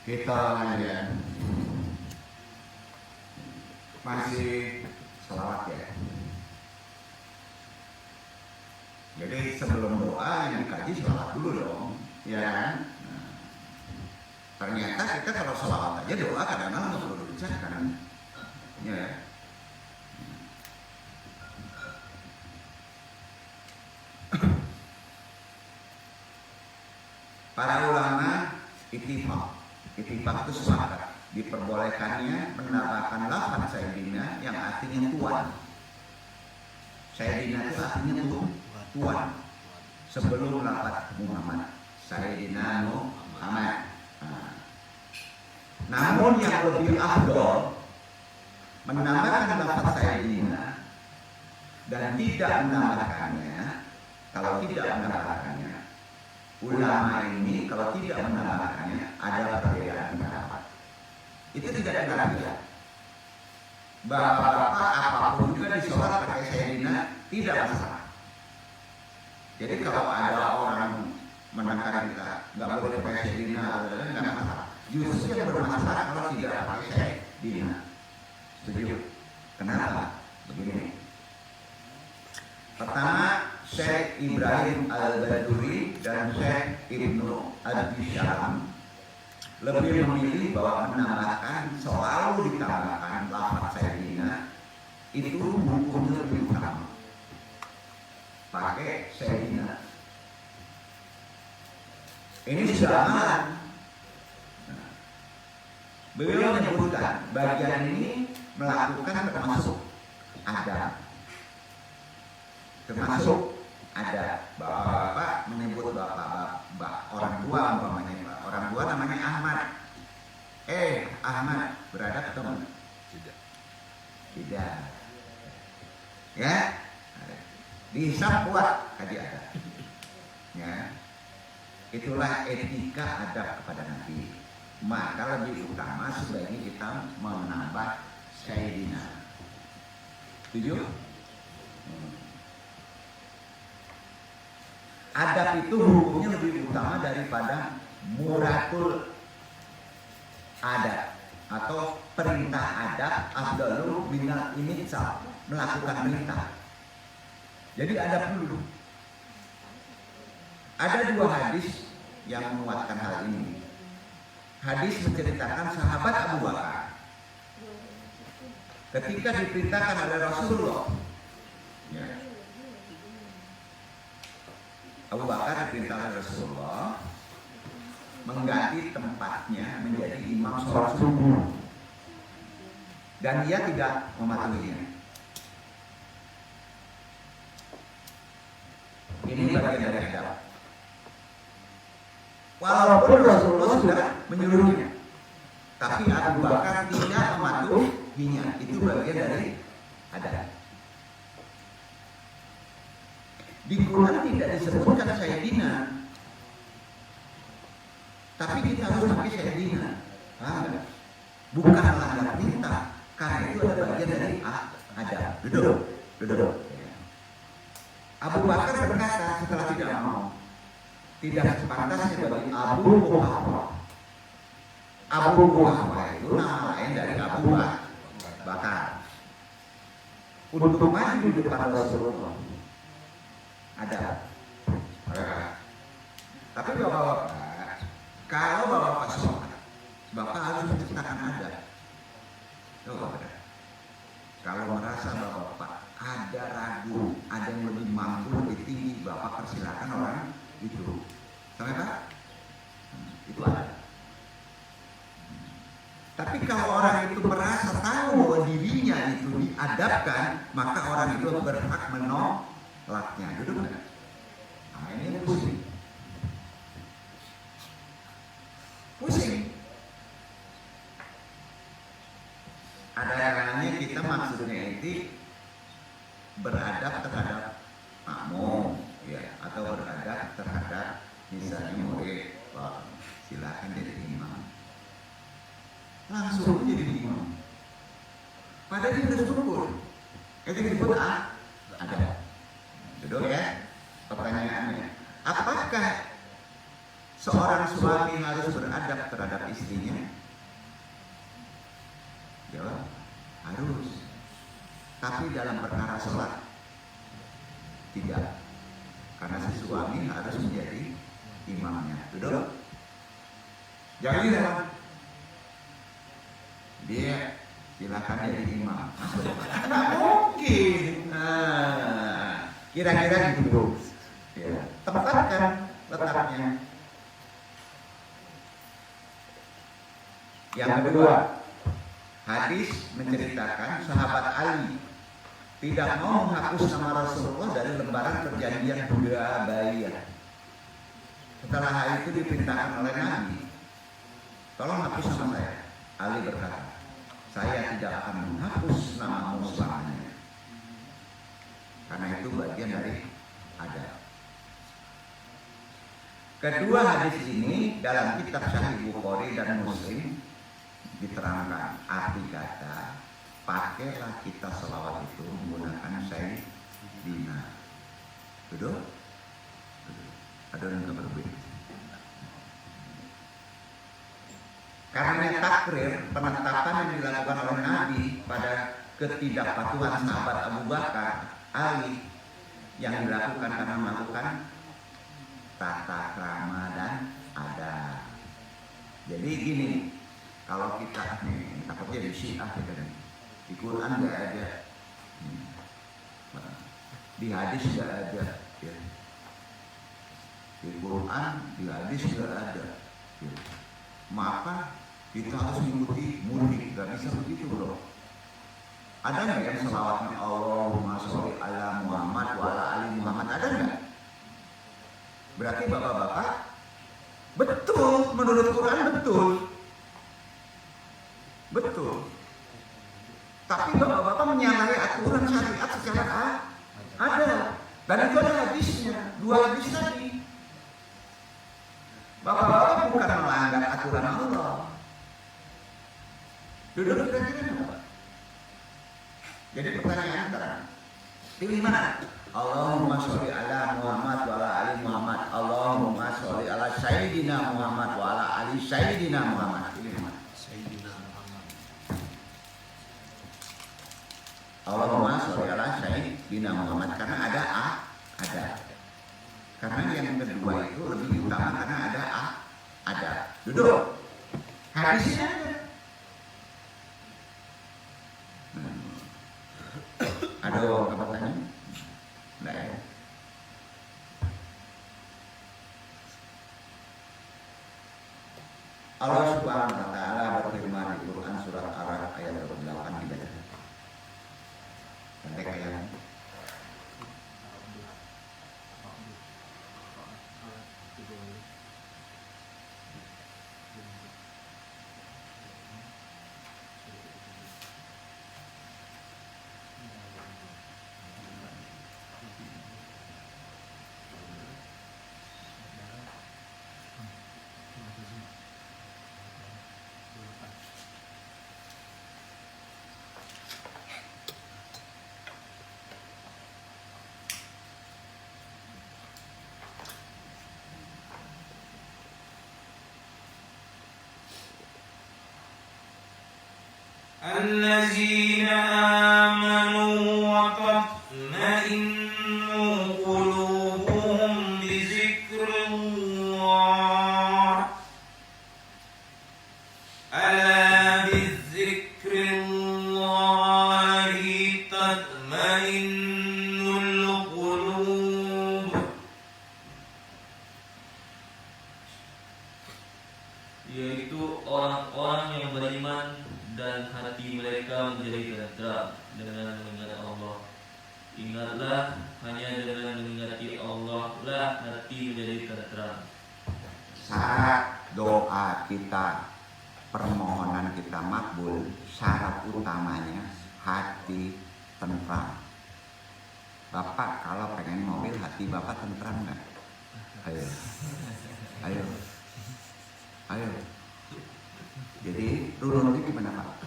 Kita ya masih selawat ya. Jadi sebelum doa yang dikaji selawat dulu dong, ya kan? Nah, ternyata kita kalau selawat aja doa kadang-kadang nggak perlu diucapkan, ya. Para ulama ittifaq itu sepakat diperbolehkannya menambahkan lafaz Sayyidina yang artinya tuan. Sayyidina itu artinya tuan sebelum lafaz Muhammad. Sayyidina Muhammad. Namun yang lebih afdol menambahkan lafaz Sayyidina dan tidak menambahkannya. Kalau tidak menambahkannya, ulama ini kalau tidak menambahkannya ada perbedaan pendapat. Itu tidak ada. Bapak-bapak apapun juga di sholat pakai Sayyidina tidak masalah. Jadi kalau ada orang menekan kita nggak boleh pakai Sayyidina, nggak masalah. Justru yang bermasalah kalau tidak pakai Sayyidina. Setuju? Kenapa? Begini. Pertama, Syekh Ibrahim Al-Baduri dan Syekh Ibnu Ad-Disham lebih memilih bahwa menambahkan selalu ditambahkan lafaz Sayyidina itu hukumnya lebih utama. Pakai Sayyidina. Ini sudah amalan. Beliau menyebutkan bagian ini melakukan termasuk adab. Termasuk ada bapak menyebut bapak orang tua umpamanya, orang tua namanya Ahmad. Ahmad beradab atau enggak? Tidak. Ya. Dihisab buat kaji adab. Ya. Itulah etika adab kepada Nabi. Maka lebih utama sebaiknya kita menambah Sayyidina. Setuju? Adab itu hukumnya lebih utama daripada muratul adab atau perintah adab afdalu minal imitsal, melakukan perintah. Jadi adab dulu. Ada dua hadis yang menguatkan hal ini. Hadis menceritakan sahabat Abu Bakar ketika diperintahkan oleh Rasulullah, ya, Abu Bakar diperintahkan Rasulullah mengganti tempatnya menjadi imam sholat subuh dan ia tidak mematuhinya. Ini bagian dari adab. Walaupun Rasulullah sudah menyuruhnya, tapi Abu Bakar tidak mematuhinya. Itu bagian dari adab. Di Quran tidak disebutkan Sayyidina, tapi kita harus pakai Sayyidina. Paham? Bukan melanggar perintah, karena itu ada bagian dari adab. Duduk. Abu Bakar berkata setelah tidak mau, tidak sepantasnya bagi Abu Quhafa itu nama lain dari Abu Bakar untuk maju di depan Rasulullah. Ada. Tapi bapak-bapak, kalau bapak sholat, bapak harus menciptakan adab. Kalau merasa bapak ada ragu, ada yang lebih mampu, lebih tinggi, bapak persilakan orang itu. Sampai Pak? Itu ada. Tapi kalau orang itu merasa tahu bahwa dirinya itu diadabkan, maka orang itu berhak menolaknya. Duduk enggak? Nah, ini pusing. Ada kalanya kita maksudnya itu beradab terhadap makmum, ya, atau beradab terhadap misalnya murid. Silakan jadi imam. Langsung jadi imam. Padahal dia sudah syukur. Itu disebut ada. Duduk ya. Pertanyaannya, apakah seorang suami harus beradab adab terhadap istrinya? Jawab, harus. Tapi dalam perkara sholat tidak, karena si suami harus menjadi imamnya. Betul? Jangan dia silakan jadi imam. Nggak mungkin. Nah, kira-kira gitu. Ya, tempatkan letaknya. Yang kedua, hadis menceritakan sahabat Ali tidak mau menghapus nama Rasulullah dari lembaran perjanjian Hudaybiyah. Setelah hal itu diperintahkan oleh Nabi, tolong hapus nama saya. Ali berkata, saya tidak akan menghapus namamu selamanya. Karena itu bagian dari adab. Kedua hadis ini dalam kitab Sahih Bukhari dan Muslim diterangkan arti kata pakailah kita selawat itu menggunakan Sayyidina. Betul? Ada yang berbeda. Karena takrir penetapan yang dilakukan oleh Nabi pada ketidakpatuhan sahabat Abu Bakar, Ali yang dilakukan karena melakukan tata krama dan adat. Jadi gini, kalau kita nih takutnya di Syiah gitu kan, di Quran nggak ada, di hadis nggak ada, ya. Di Quran, di hadis nggak ada, ya. Maka kita harus mengikuti mudik, nggak bisa begitu bro. Ada nggak yang selawatnya Allahumma sholli ala Muhammad wa ala ali Muhammad, ada nggak? Berarti bapak-bapak betul, menurut Quran betul. Tapi bapak-bapak menyalahi aturan syariat secara ada. Dan itu ada hadisnya, 2 hadis tadi. Bapak-bapak bukan melanggar aturan Allah. Duduk kira-kira apa? Jadi pertanyaan antara pilih mana? Allahumma sholli ala Muhammad wa ala ali Muhammad. Allahumma sholli ala Sayyidina Muhammad wa ala ali Sayyidina Muhammad. Pilih mana? Sayyidina Muhammad. Allahumma sholli ala Sayyidina Muhammad, karena ada ada. Karena yang kedua itu lebih utama karena ada. Duduk. Hadisnya ada. Ada orang bertanya? Enggak ya? Allah Subhanahu wa taala berfirman di Quran surat Ar-Ra'd ayat 28 dibaca. Sampai kayak الذين آمنوا وتطمئن قلوبهم بذكر الله ألا بذكر الله تطمئن القلوب. Yaitu orang-orang yang beriman dan hati mereka menjadi tentram dengan mengingat Allah. Ingatlah, hanya dengan mengingati Allah lah hati menjadi tentram. syarat doa kita, permohonan kita makbul, syarat utamanya hati tentram. Bapak kalau pengen mobil, hati bapak tentram nggak? Ayo. Jadi runutnya gimana Pak?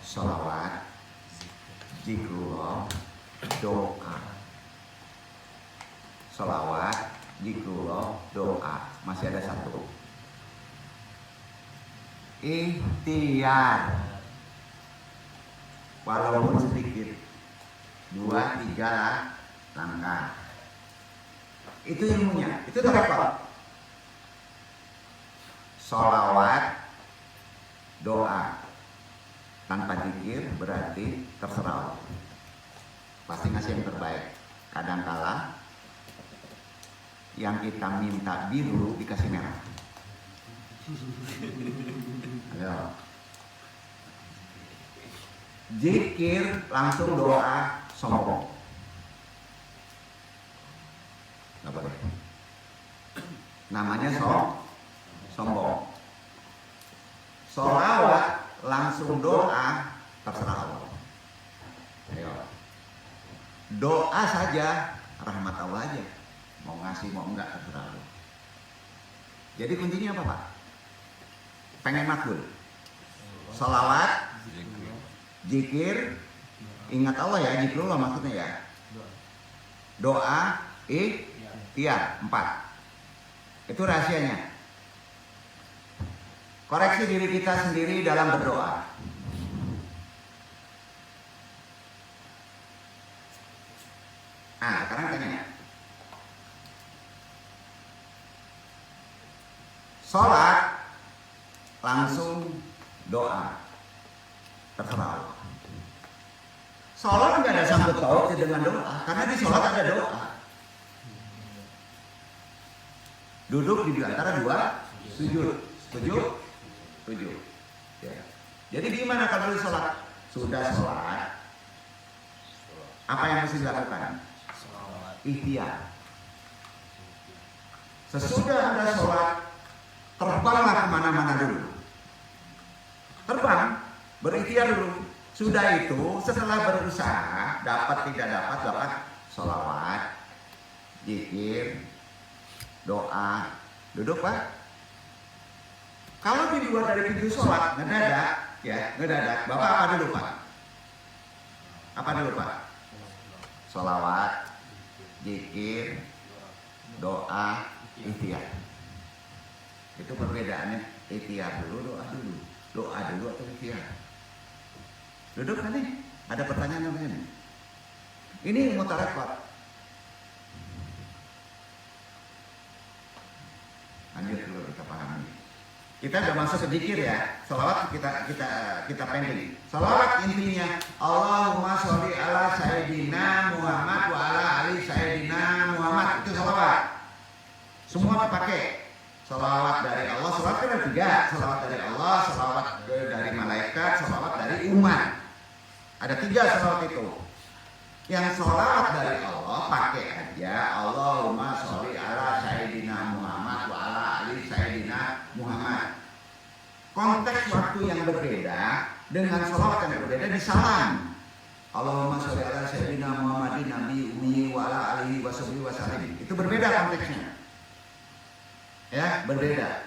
Sholawat, zikrullah, doa. Sholawat, zikrullah, doa. Masih ada satu. ikhtiar. Walaupun sedikit, 2-3 langkah. Itu ilmunya, itu repot. Sholawat, doa tanpa zikir berarti terserah Allah. Pasti ngasih yang terbaik. Kadangkala yang kita minta biru dikasih merah. Ayo. Zikir langsung doa sombong. Nggak boleh. Namanya sombong. Sholawat langsung doa terserah Allah. Ayo. Doa saja rahmat Allah aja. Mau ngasih mau enggak terserah Allah. Jadi kuncinya apa Pak? Pengen makbul. Sholawat, zikir, ingat Allah ya, zikrullah maksudnya ya. Doa, ikhtiar, 4. Itu rahasianya. Koreksi diri kita sendiri dalam berdoa. Sekarang tanya. Sholat langsung doa terserah Allah. Sholat nggak ada sangkut pautnya dengan doa, karena di sholat ada doa. Duduk di antara 2 sujud, sujud. Ya. Jadi gimana kalau di sholat? Sudah sholat, apa yang mesti dilakukan? Ikhtiar. Sesudah Anda sholat, terbanglah kemana-mana dulu. Terbang, berikhtiar dulu. Sudah itu, setelah berusaha, dapat tidak dapat sholawat, zikir, doa, duduk Pak. Kalau di luar dari pintu sholat, ngedadak, Bapak apa dulu Pak? Apa dulu Pak? Sholawat, zikir, doa, ikhtiar. Itu perbedaannya, ikhtiar dulu, doa dulu. Doa dulu atau ikhtiar? Duduk nanti, ada pertanyaan namanya nih. Ini ilmu tarekat. Lanjut dulu kita pahami. Kita udah masuk ke zikir ya. Sholawat kita pending. Sholawat intinya Allahumma sholli ala sayyidina Muhammad wa ala ali sayyidina Muhammad. Itu sholawat. Semua dipakai. Sholawat dari Allah, sholawat kan ada 3. Sholawat dari Allah, sholawat dari malaikat, sholawat dari umat. Ada 3 sholawat itu. Yang sholawat dari Allah pakai aja Allahumma sholli ala sayyidina Muhammad wa ala ali sayyidina Muhammad. Konteks waktu yang berbeda dengan sholawat yang berbeda di salam. Allahumma sholli ala sayyidina Muhammadin nabi ummi wa ala alihi wa sahbihi wa sallim. Itu berbeda konteksnya. Ya, berbeda.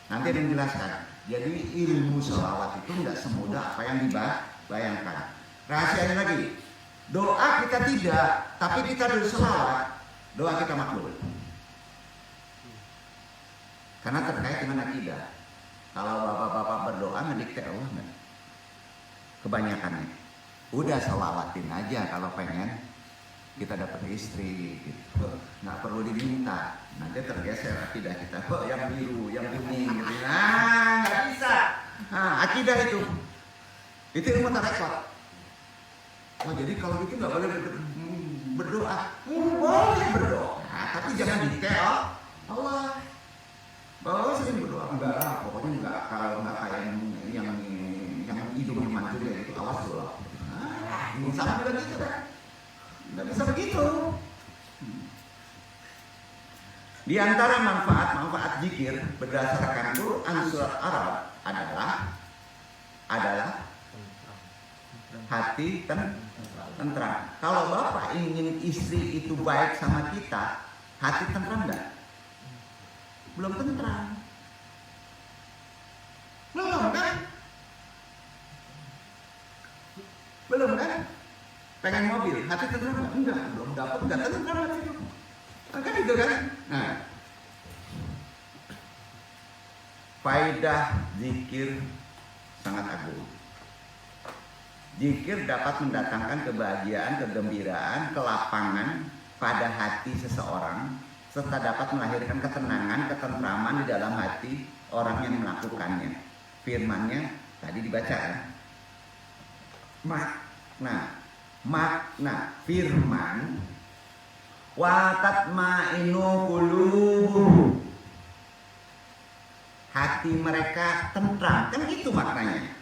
Nanti ada yang jelaskan. Jadi ilmu sholawat itu tidak semudah apa yang dibayangkan. Rahasianya lagi, doa kita tidak, tapi kita dulu sholawat, doa kita makbul. Karena terkait dengan akidah. Kalau bapak-bapak berdoa ngedikte Allah nggak? Kebanyakannya. Udah sholawatin aja kalau pengen kita dapat istri gitu. Nggak perlu diminta. Nanti tergeser akidah kita. Oh, yang biru, yang kuning gitu. Nggak bisa. Akidah itu ilmu tarekat. Oh, jadi kalau gitu nggak boleh berdoa. Boleh berdoa, tapi jangan dikte Allah. Bahwa sering berdoa enggak lah, pokoknya enggak, kalau enggak kayak yang hidungnya mancung ya itu awas dulu. Ini sama juga gitu kan? Enggak bisa begitu. Di antara manfaat zikir berdasarkan Quran surat Arab adalah hati tentram. Kalau Bapak ingin istri itu baik sama kita, hati tentram enggak? Belum tentram. Belum kan? Pengen mobil, hati tentram enggak? Belum dapat, enggak tentram hati itu. Kan gitu kan? Nah, Faedah zikir sangat agung. Zikir dapat mendatangkan kebahagiaan, kegembiraan, kelapangan pada hati seseorang, serta dapat melahirkan ketenangan, ketentraman di dalam hati orang yang melakukannya. Firman-Nya tadi dibaca kan? Makna firman wa tatma'innu qulubuhum, hati mereka tentram, kan itu maknanya.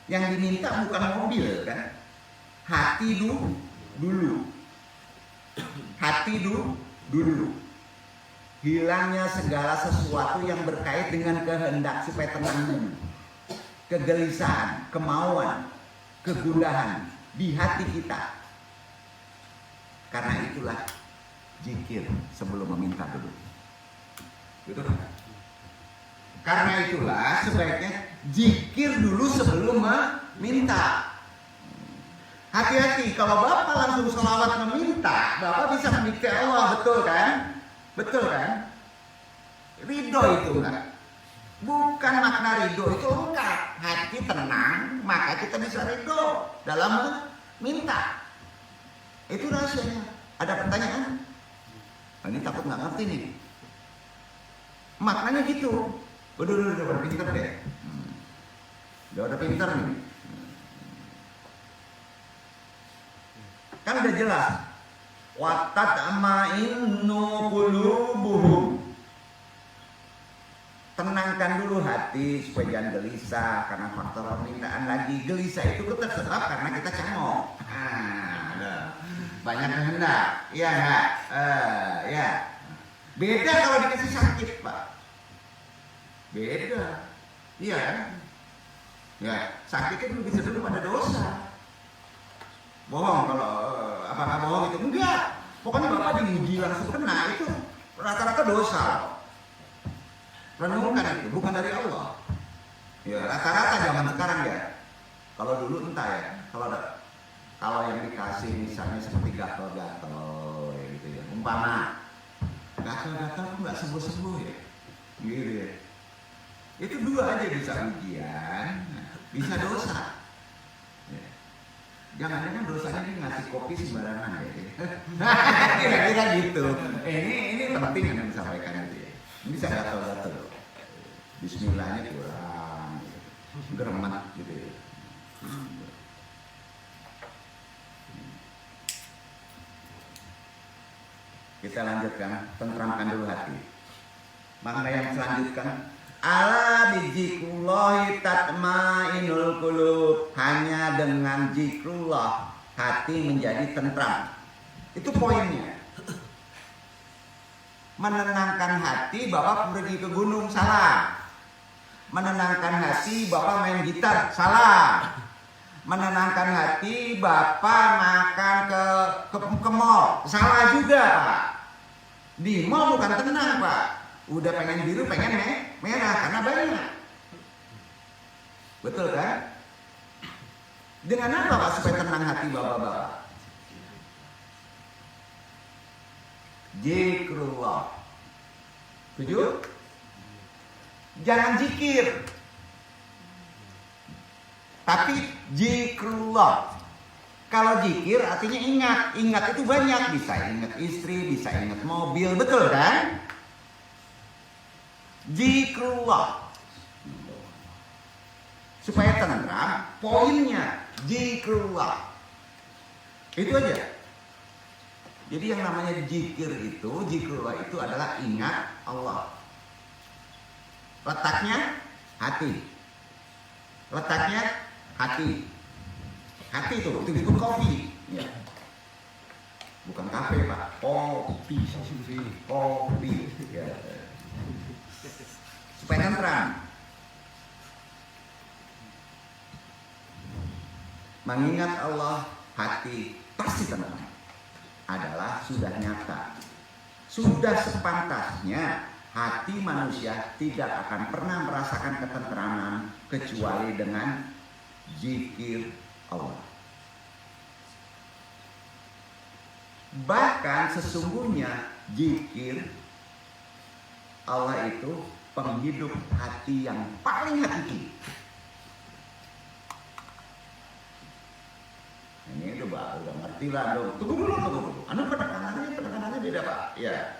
Yang diminta bukan mobil kan, hati dulu. Hati dulu. Hilangnya segala sesuatu yang berkait dengan kehendak supaya tenang dulu. Kegelisahan, kemauan, kegundahan di hati kita. Karena itulah zikir sebelum meminta dulu. Betul kan? Karena itulah sebaiknya zikir dulu sebelum meminta. Hati-hati, kalau Bapak langsung selawat meminta, Bapak bisa mendikte Allah, betul kan? Betul kan? Ridho itu enggak. Bukan makna ridho itu enggak. Hati tenang, maka kita bisa ridho dalam minta. Itu rahasianya. Ada pertanyaan? Ini takut nggak ngerti nih. Maknanya gitu. Udah pinter deh. Udah pinter nih. Kan udah jelas. Wa tatma'innu qulubuhum. Tenangkan dulu hati supaya jangan gelisah karena faktor permintaan lagi. Gelisah itu tersebab karena kita cangok. Banyak kehendak. Iya enggak? Ya. Beda kalau dikasih sakit, Pak. Beda. Iya kan? Ya, sakit itu bisa dulu pada dosa. Bohong kalau apakah bohong itu? Enggak. Pokoknya Bapak diuji langsung kena itu rata-rata dosa. Renungkan itu, bukan dari Allah. Ya, rata-rata zaman sekarang ya. Kalau dulu entah ya. Kalau yang dikasih misalnya seperti gatal-gatal ya gitu ya. Umpama gatal-gatal kok nggak sembuh-sembuh ya. Gitu ya. Itu dua aja bisa ujian, bisa dosa. Ya. Jangan-jangan dosanya ini ngasih kopi sembarangan ya. Kira-kira gitu. Ini penting yang disampaikan itu ya. Bisa gatal-gatal. Bismillahnya kurang, geremet gitu ya. Kita lanjutkan, tentramkan dulu hati. Makna yang selanjutkan, ala bizikrullahi tatma'inul qulub. Hanya dengan zikrullah hati menjadi tentram. Itu poinnya. Menenangkan hati Bapak pergi ke gunung, salah. Menenangkan hati Bapak main gitar, salah. Menenangkan hati Bapak makan ke mall, salah juga, Pak. Di mall bukan tenang, Pak. Udah pengen biru, pengen merah karena banyak. Betul kan? Dengan apa Pak supaya tenang hati Bapak-bapak? Zikrullah. Setuju? Jangan zikir, tapi zikrullah. Kalau zikir artinya ingat. Ingat itu banyak. Bisa ingat istri, bisa ingat mobil. Betul kan? Zikrullah. Supaya tenang, poinnya zikrullah. Itu aja. Jadi yang namanya zikir itu, zikrullah itu adalah ingat Allah. Letaknya hati. Letaknya hati. Hati itu kopi. Ya. Bukan kafe, Pak. Kopi. Ya. Supaya tenang. Mengingat Allah, hati pasti tenang. Adalah sudah nyata. Sudah sepantasnya hati manusia tidak akan pernah merasakan ketenteraman kecuali dengan zikir Allah. Bahkan sesungguhnya zikir Allah itu penghidup hati yang paling hakiki. Ini udah ngerti lah dong. Tunggu dulu. Anu penekanannya beda Pak. Ya.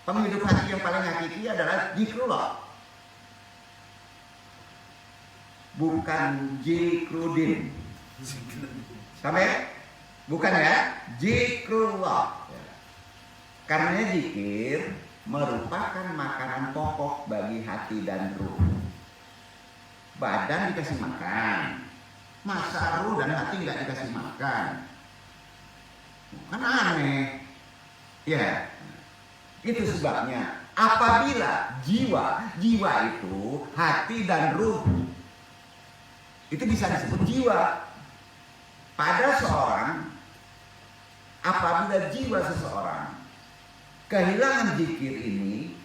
Penghidup hati yang paling hakiki adalah zikrullah. Bukan zikrudin. Sampai? Bukan ya? Zikrullah. Ya. Karena zikir merupakan makanan pokok bagi hati dan ruh. Badan dikasih makan, masa ruh dan hati nggak dikasih makan, kan aneh. Ya, itu sebabnya apabila jiwa itu hati dan ruh itu bisa disebut jiwa. Pada seorang, apabila jiwa seseorang kehilangan zikir ini,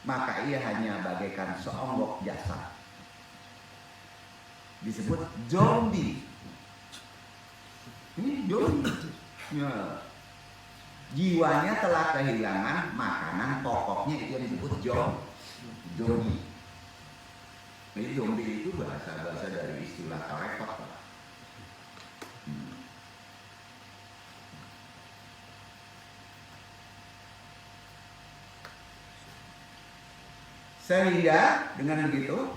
maka ia hanya bagaikan seonggok jasad. Disebut zombie. Ini zombie. Ya. Jiwanya telah kehilangan makanan pokoknya, itu yang disebut zombie. Ini zombie itu bahasa dari istilah tarekat, Pak. Sehingga dengan begitu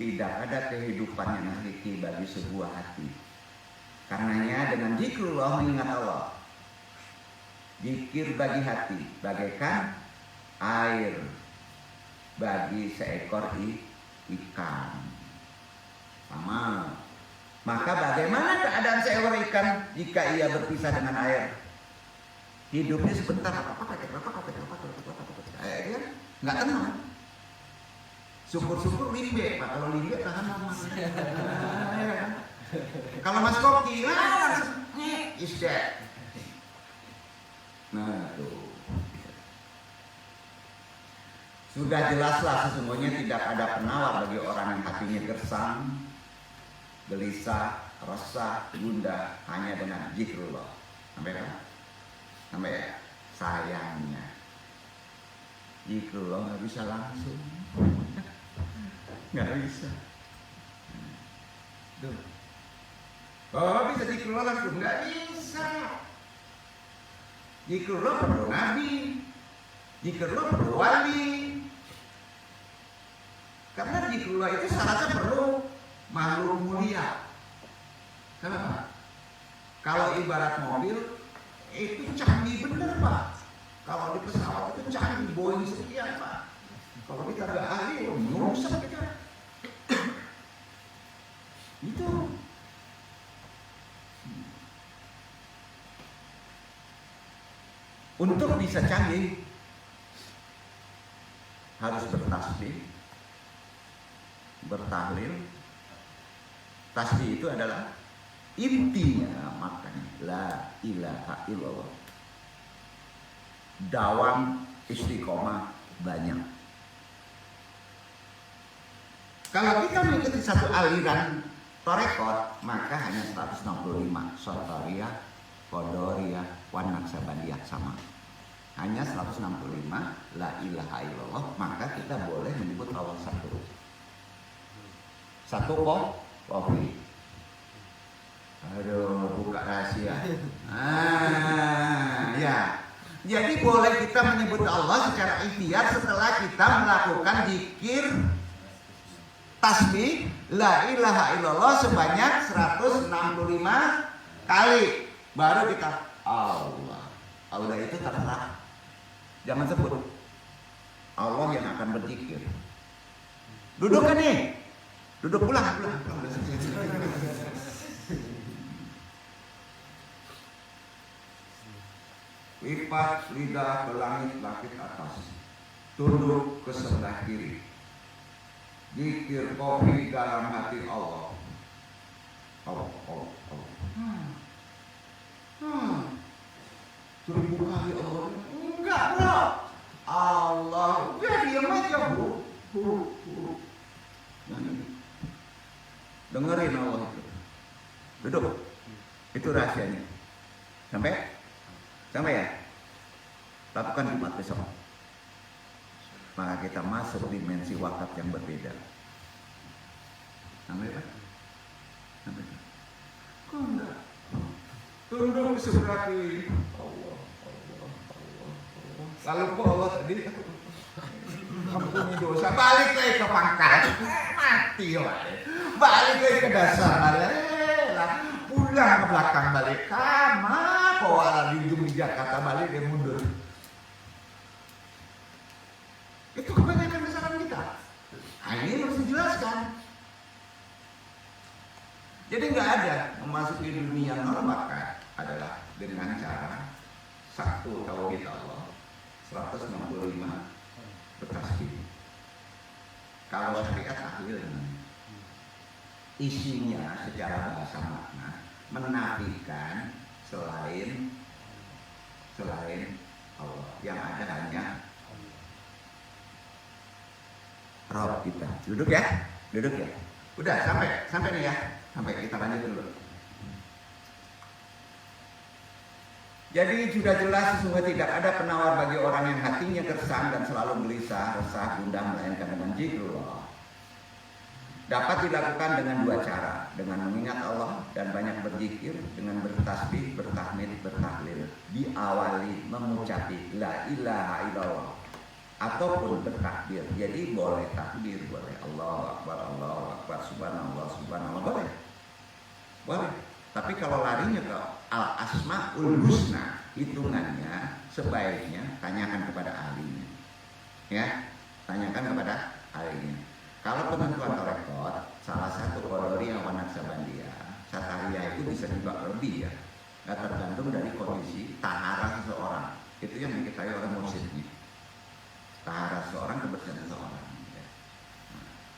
tidak ada kehidupan yang hakiki bagi sebuah hati. Karenanya dengan zikrullah mengingat Allah, zikir bagi hati bagaikan air bagi seekor ikan. Sama. Maka bagaimana keadaan seekor ikan jika ia berpisah dengan air? Hidupnya sebentar nggak tenang. Syukur-syukur limbe, Pak. Kalau limbe tahan lama. Kalau Mas Koki, is dead. Nah, tuh. Sudah jelaslah sesungguhnya tidak ada penawar bagi orang yang hatinya gersang, gelisah, resah, gundah hanya dengan zikrullah. Sampai kan? Sampai ya? Sayangnya zikrullah nggak bisa langsung. Nggak bisa. Oh, bisa zikrullah langsung? Nggak bisa. Zikrullah perlu nabi, zikrullah perlu wali. Karena zikrullah itu syaratnya perlu makhluk mulia. Kenapa? Kalau ibarat mobil itu canggih bener, Pak. Kalau di pesawat itu canggih, Boeing sekian, Pak. Kalau kita nggak ahli, nyungsep kita. Itu. Untuk bisa canggih harus bertasbih, bertahlil. Tasbih itu adalah intinya, makanya la ilaha illallah. Dawam istiqomah banyak. Kalau kita mengikuti satu aliran torekot, maka hanya 165 Sotariyah, Kodoriyah, Wan Naksabandiyah sama. Hanya 165 la ilaha illallah, maka kita boleh menyebut Allah satu. Satu kopi. Aduh, buka rahasia. Ya. Jadi boleh kita menyebut Allah secara ikhtiar setelah kita melakukan zikir tasbih la ilaha illallah sebanyak 165 kali. Baru kita Allah. Allah itu terserah. Jangan sebut. Allah yang akan berzikir. Duduk kan nih? Duduk pulang. Lipat lidah ke langit atas. Tunduk ke sebelah kiri. Zikir kopi dalam hati Allah. Allah. 1000 kali Allah. Enggak, bro. Allah. Udah diam aja, bro. Dengerin Allah itu. Duduk. Itu rahasianya. Sampai ya? Lakukan Jumat besok. maka kita masuk dimensi wakaf yang berbeda. Sampai Pak? Sampai Pak? Kok enggak? Tunduk seberati Allah. Lalu kok Allah tadi ampuni dosa, balik lagi ke pangkat, mati lah. Balik lagi ke dasar, lah. Pulang ke belakang balik. Kama kok ala di ujung di Jakarta balik dia mundur. Itu kebanyakan kesalahan kita. Nah, ini harus dijelaskan. Jadi nggak ada memasuki dunia nol bakat adalah dengan cara satu tauhid Allah, 165 bertasbih. Kalau syariat tahlil isinya secara bahasa makna menafikan selain Allah, yang ada hanya Rob kita. Duduk ya. Udah sampai nih ya. Sampai kita lanjut dulu. Jadi sudah jelas sesungguhnya tidak ada penawar bagi orang yang hatinya gersang dan selalu gelisah, resah, gundah melainkan dengan zikrullah. Dapat dilakukan dengan dua cara, dengan mengingat Allah dan banyak berzikir, dengan bertasbih, bertahmid, bertahlil. Diawali mengucapi la ilaha illallah ataupun bertakbir. Jadi boleh takbir, boleh Allahu Akbar, subhanallah, boleh. Tapi kalau larinya ke al-asmaul husna, hitungannya sebaiknya tanyakan kepada ahlinya. Ya, tanyakan kepada ahlinya. Kalau penentuan tarekat, salah satu Qadariyah wa Naqsabandiyah, Satariyah itu bisa juga lebih ya. Nggak tergantung dari kondisi taharah seseorang. Itu yang diketahui oleh mursyidnya. Taharah seseorang, kebersihan seseorang.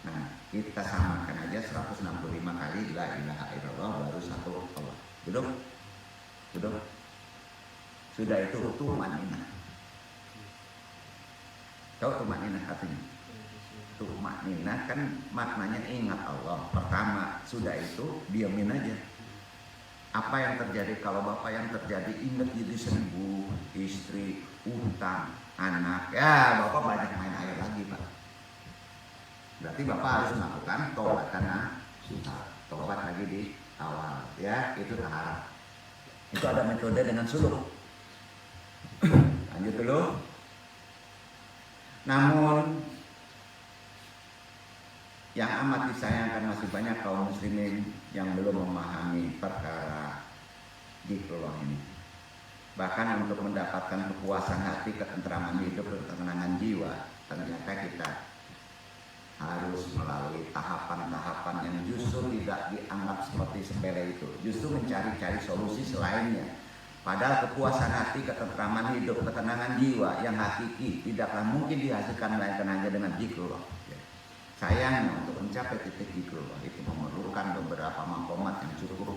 Nah, kita samakan aja 165 kali la ilaha illallah baru satu Allah. Duduk. Sudah itu tumanina. Tahu tumanina artinya? Tumanina kan maknanya ingat Allah. Pertama, sudah itu diamin aja. Apa yang terjadi kalau bapak yang terjadi ingat jadi 1000 istri, utang, anak, ya bapak banyak main air lagi Pak. Berarti bapak harus melakukan tobat karena susah. Tobat lagi di awal, ya itu taharah. Itu ada metode dengan suluk. Lanjut dulu. Namun yang amat disayangkan masih banyak kaum muslimin yang belum memahami perkara zikrullah ini. Bahkan untuk mendapatkan kepuasan hati, ketentraman hidup, ketenangan jiwa, ternyata kita harus melalui tahapan-tahapan yang justru tidak dianggap seperti sepele itu. Justru mencari-cari solusi selainnya. Padahal kepuasan hati, ketentraman hidup, ketenangan jiwa yang hakiki tidaklah mungkin dihasilkan melainkan hanya dengan zikrullah. Sayangnya untuk mencapai titik zikrullah itu memerlukan beberapa maqamat yang cukup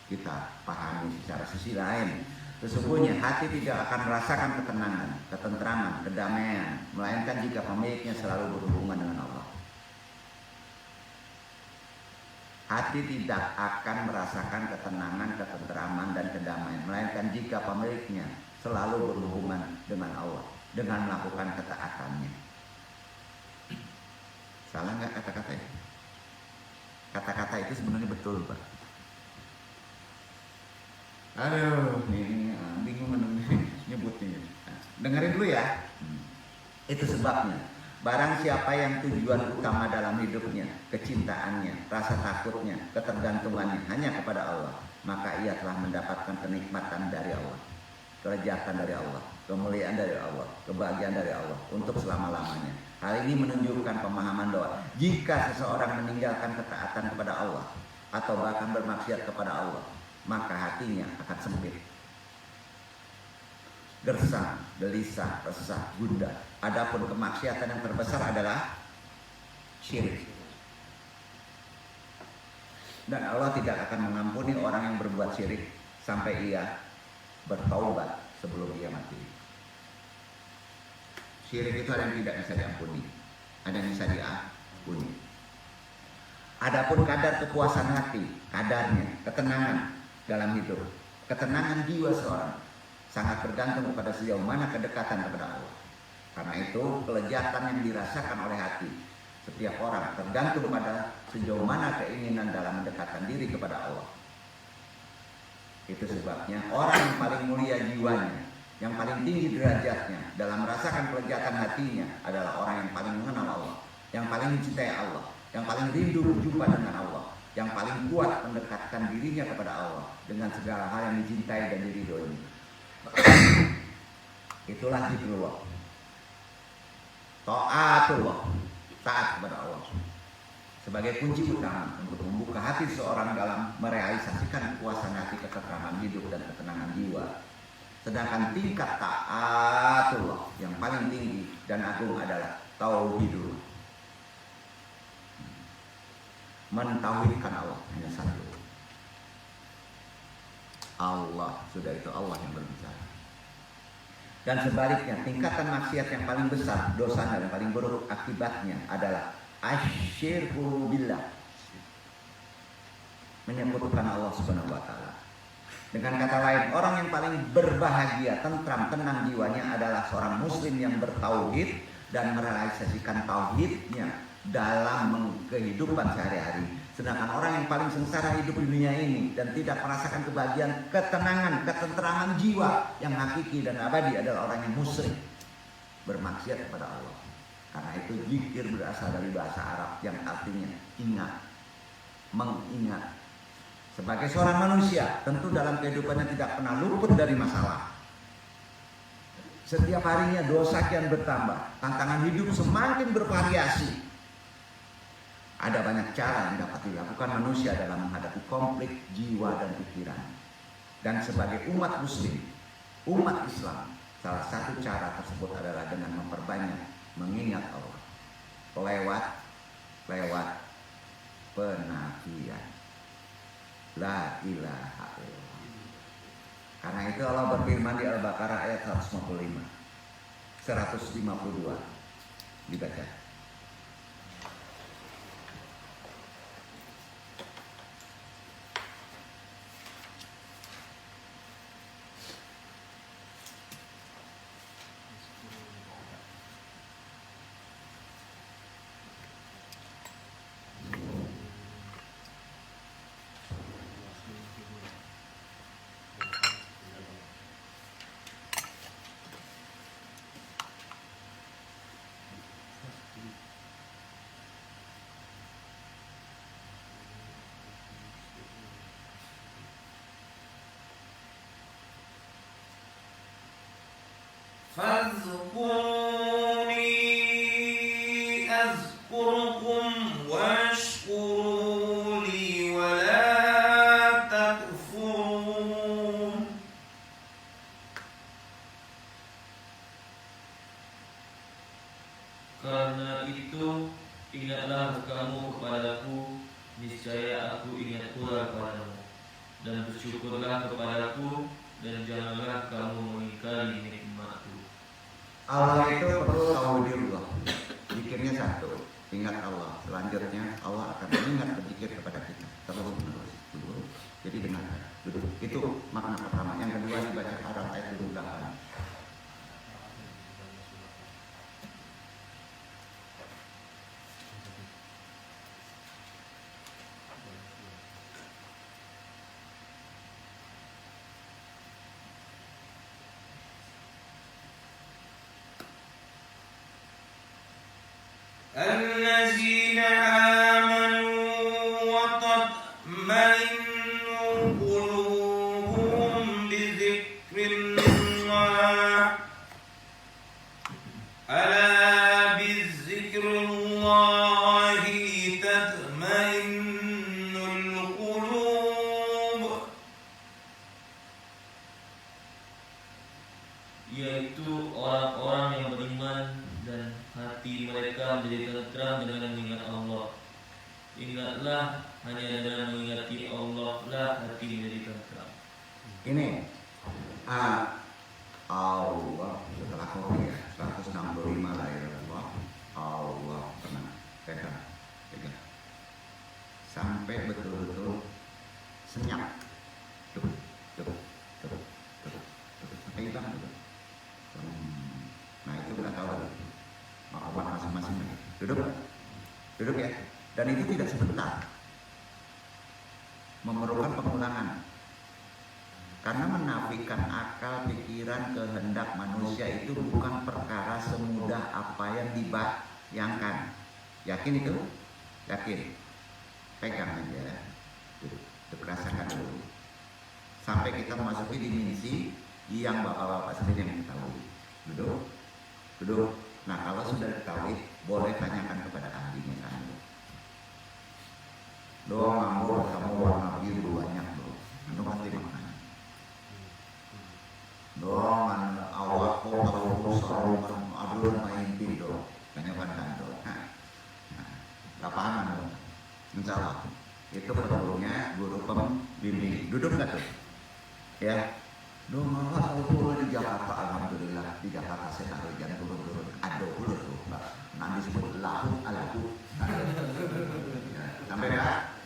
kita pahami secara sisi lain. Sesungguhnya hati tidak akan merasakan ketenangan, ketentraman, kedamaian, melainkan jika pemiliknya selalu berhubungan dengan Allah. Hati tidak akan merasakan ketenangan, ketentraman, dan kedamaian, melainkan jika pemiliknya selalu berhubungan dengan Allah, dengan melakukan ketaatannya. Salah nggak kata-katanya? Kata-kata itu sebenarnya betul, Pak. Aduh, ini bingung nyebutnya. Dengerin dulu ya. Itu sebabnya. Barang siapa yang tujuan utama dalam hidupnya, kecintaannya, rasa takutnya, ketergantungannya hanya kepada Allah, maka ia telah mendapatkan kenikmatan dari Allah, kelezatan dari Allah, kemuliaan dari Allah, kebahagiaan dari Allah untuk selama-lamanya. Hal ini menunjukkan pemahaman bahwa jika seseorang meninggalkan ketaatan kepada Allah atau bahkan bermaksiat kepada Allah, maka hatinya akan sempit, gersang, gelisah, resah, gundah. Adapun kemaksiatan yang terbesar adalah syirik. Dan Allah tidak akan mengampuni orang yang berbuat syirik sampai ia bertaubat sebelum ia mati. Syirik itu ada yang tidak bisa diampuni, ada yang bisa diampuni. Adapun kadar kepuasan hati, kadarnya, ketenangan dalam hidup, ketenangan jiwa seorang sangat bergantung kepada sejauh mana kedekatan kepada Allah. Karena itu kelezatan yang dirasakan oleh hati setiap orang tergantung pada sejauh mana keinginan dalam mendekatkan diri kepada Allah. Itu sebabnya orang yang paling mulia jiwanya, yang paling tinggi derajatnya dalam merasakan kelezatan hatinya adalah orang yang paling mengenal Allah, yang paling mencintai Allah, yang paling rindu berjumpa dengan Allah, yang paling kuat mendekatkan dirinya kepada Allah dengan segala hal yang dicintai dan diridhoi. Itulah zikrullah. Taatullah, taat kepada Allah sebagai kunci utama untuk membuka hati seorang dalam merealisasikan kepuasan hati, ketentraman hidup dan ketenangan jiwa. Sedangkan tingkat taatullah yang paling tinggi dan agung adalah tauhidullah. Mentauhidkan Allah hanya satu. Allah, sudah itu Allah yang berbicara. Dan sebaliknya, tingkatan maksiat yang paling besar, dosa yang paling buruk akibatnya adalah asyirku billah, menyekutukan Allah Subhanahu wa taala. Dengan kata lain, orang yang paling berbahagia, tentram, tenang jiwanya adalah seorang muslim yang bertauhid dan merealisasikan tauhidnya dalam kehidupan sehari-hari. Sedangkan orang yang paling sengsara hidup di dunia ini dan tidak merasakan kebahagiaan, ketenangan, ketentraman jiwa yang hakiki dan abadi adalah orang yang musyrik, bermaksiat kepada Allah. Karena itu zikir berasal dari bahasa Arab yang artinya ingat, mengingat. Sebagai seorang manusia, tentu dalam kehidupannya tidak pernah luput dari masalah. Setiap harinya dosa kian bertambah, tantangan hidup semakin bervariasi. Ada banyak cara yang dapat dilakukan manusia dalam menghadapi konflik jiwa dan pikiran. Dan sebagai umat muslim, umat Islam, salah satu cara tersebut adalah dengan memperbanyak mengingat Allah lewat penafian la ilaha illallah. Karena itu Allah berfirman di Al-Baqarah ayat 152 dibaca. فاذكروني أذكركم واشكروا لي ولا تكفرون. Karena itu ingatlah kamu kepadaku, niscaya aku ingat pula kepadamu, dan bersyukurlah kepadaku, dan janganlah kamu mengingkari nikmatku. Allah itu perlu tauhidullah. Zikirnya satu, ingat Allah. Selanjutnya Allah akan mengingat berzikir kepada kita terus menerus. Jadi dengar duduk. Itu makna pertama. Yang kedua dibaca Arab ayat 28. الذين آمنوا وتطمئن قلوبهم بذكر الله ألا بذكر الله تطمئن القلوب. Yaitu orang-orang yang beriman dan hati mereka menjadi tentram dengan mengingat Allah. Ingatlah, hanya dengan mengingati Allah lah hati menjadi tentram. Ini Allah setelah kopi ya 165 la ilaha illallah. Allah tenang, pegang sampai betul-betul senyap, sampai hilang gitu. Nah itu udah tahu Duduk, duduk ya. Dan itu tidak sebentar, memerlukan pengulangan. Karena menafikan akal, pikiran, kehendak manusia itu bukan perkara semudah apa yang dibayangkan. Yakin itu? Yakin. Pegang aja. Rasakan dulu. Sampai kita memasuki dimensi yang bapak-bapak sendiri yang ketahui. Duduk. Duduk. Nah, kalau sudah diketahui, boleh tanyakan kepada ahlinya kamu. Doa ngambur kamu warna biru banyak loh. Anu pasti makan. Doang awak ko tahu sarungan adun main tido banyakan kando. Kapan dong? Insya Allah itu perlunya guru pembimbing. Duduk nggak tuh? Ya. Dong awak tahu di Jakarta alhamdulillah di Jakarta saya tahu jangan turun-turun. Aduh udah tuh nanti disebut lahu alahu. Sampai nggak?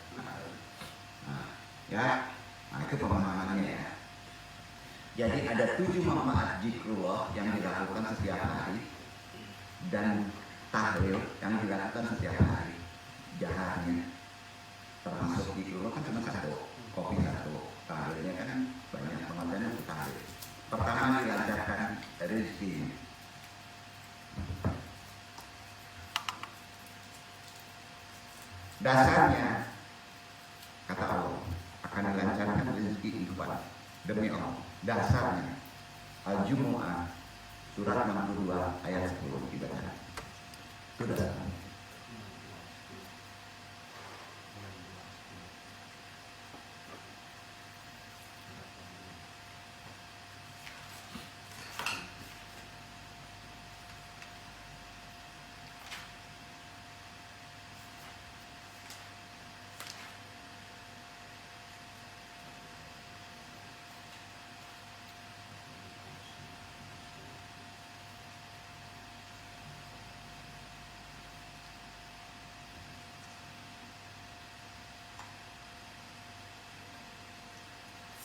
Ya. Nah itu pemahamannya ya. Jadi ada 7 manfaat zikrullah yang dilakukan setiap hari dan tahlil yang dilakukan setiap hari. Jahatnya termasuk zikrullah kan cuma satu, kopi satu, tahlilnya kan banyak pengertian untuk tahlil. Pertama dilancarkan rezeki. Dasarnya kata Allah akan dilancarkan rezeki ikhwan demi Allah. Dasarnya Al-Jumu'ah surat 62 ayat 10 dibaca. Sudah.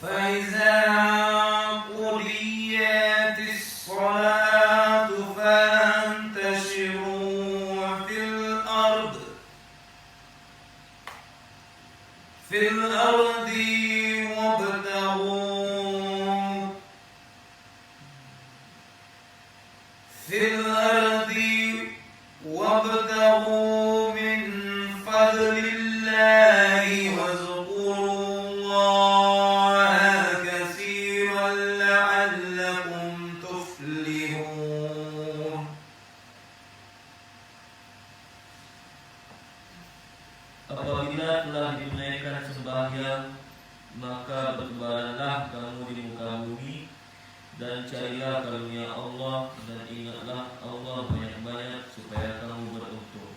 فإذا قضيت الصلاة فانتشروا في الأرض وابتغوا من فضل الله واذكروا الله كثيرا لعلكم تفلحون. Apabila telah ditunaikan sembahyang, maka bertebaranlah kamu di muka bumi dan carilah karunia Allah dan ingatlah Allah banyak-banyak supaya kamu beruntung.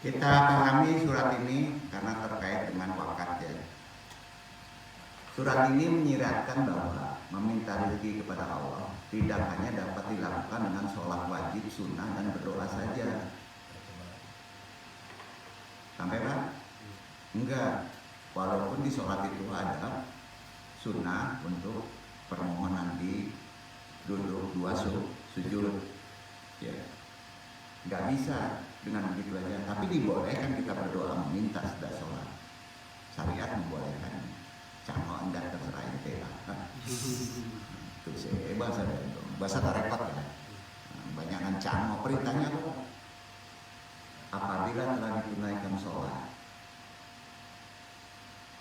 Kita pahami surat ini karena terkait dengan wakat ya. Surat ini menyiratkan bahwa meminta rezeki kepada Allah tidak hanya dapat dilakukan dengan sholat wajib, sunnah dan berdoa saja. Sampai Pak? Enggak. Walaupun di sholat itu ada sunnah untuk permohonan di duduk 2 sujud. Ya. Enggak bisa dengan begitu aja. Tapi dibolehkan kita berdoa meminta sudah sholat. Syariat membolehkan. Cangkok enggak terserah ente lah. Itu sih bahasa tarekat ya. Banyakan cangkok perintahnya apa? Apabila telah ditunaikan sholat,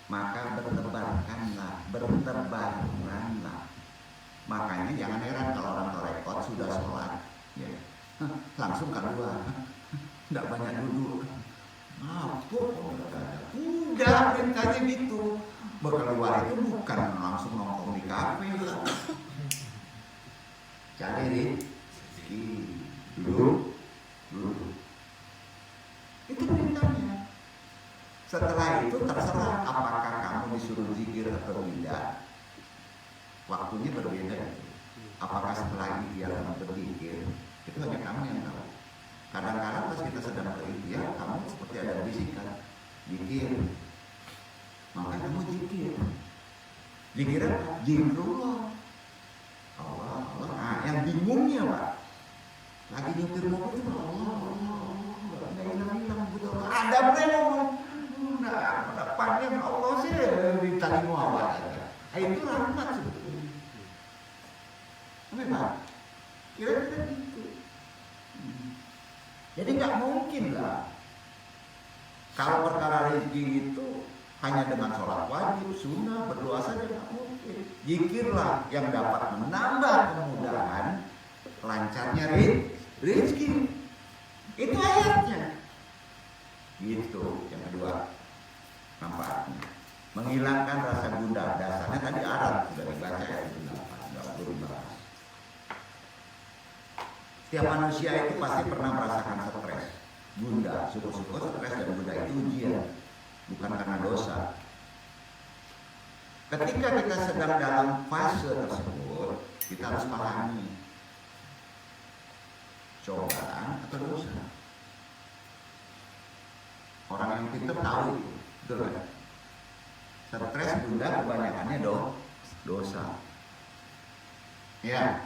maka bertebaranlah. Makanya jangan heran kalau orang tarekat sudah sholat, ya, langsung keluar, tidak banyak duduk. Udah perintahnya gitu. Berkeluar itu bukan langsung nongkrong di kafe lah. Cari duduk. Itu perintahnya. Setelah itu terserah apakah kamu disuruh zikir atau tidak. Waktunya berbeda. Apakah setelah ikhtiar kamu berzikir, itu hanya kamu yang tahu. Kadang-kadang pas kita sedang berikhtiar, kamu seperti ada bisikan, zikir. Maka kamu zikir. Zikir apa? Zikrullah. Allah. Nah, yang bingungnya Pak, lagi nyetir mobil itu Allah. Anda boleh ngomong, nah, pendapatnya Allah sih diterima awal aja. Itu rahmat sebetulnya. Memang, kira-kira gitu. Jadi nggak mungkin lah. Kalau perkara rezeki itu hanya dengan sholat wajib, sunnah, berdoa saja nggak mungkin. Zikirlah yang dapat menambah kemudahan, lancarnya rezeki. Itu ayatnya. Gitu. Yang kedua, manfaatnya menghilangkan rasa gundah. Dasarnya tadi Arab sudah dibaca ya, nggak perlu dibahas. Setiap manusia itu pasti pernah merasakan stres, gundah. Syukur-syukur stres dan gundah itu ujian, bukan karena dosa. Ketika kita sedang dalam fase tersebut, kita harus pahami cobaan atau dosa. Orang yang pintar tahu itu, betul kan? Stres gundah kebanyakannya dosa. Ya.